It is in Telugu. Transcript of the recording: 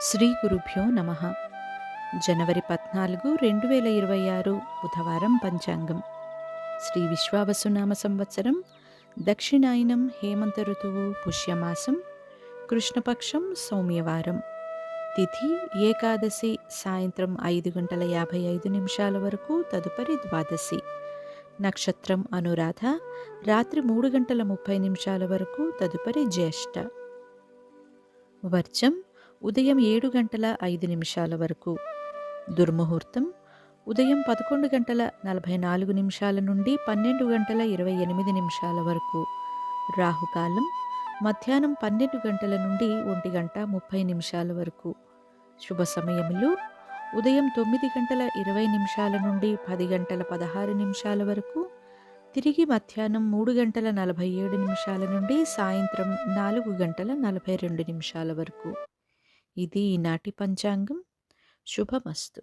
శ్రీ గురుభ్యో నమ. జనవరి 14, 2026 బుధవారం పంచాంగం. శ్రీ విశ్వావసునామ సంవత్సరం దక్షిణాయనం హేమంత ఋతువు పుష్యమాసం కృష్ణపక్షం సౌమ్యవారం. తిథి ఏకాదశి సాయంత్రం 5:55 వరకు, తదుపరి ద్వాదశి. నక్షత్రం అనురాధ రాత్రి 3:30 వరకు, తదుపరి జ్యేష్ఠ. వర్జం ఉదయం 7:05 వరకు. దుర్ముహూర్తం ఉదయం 11:44 నుండి 12:28 వరకు. రాహుకాలం మధ్యాహ్నం 12 గంటల నుండి 1:30 వరకు. శుభ సమయములు ఉదయం 9:20 నుండి 10:16 వరకు, తిరిగి మధ్యాహ్నం 3:47 నుండి సాయంత్రం 4:42 వరకు. ఇది ఈనాటి పంచాంగం. శుభమస్తు.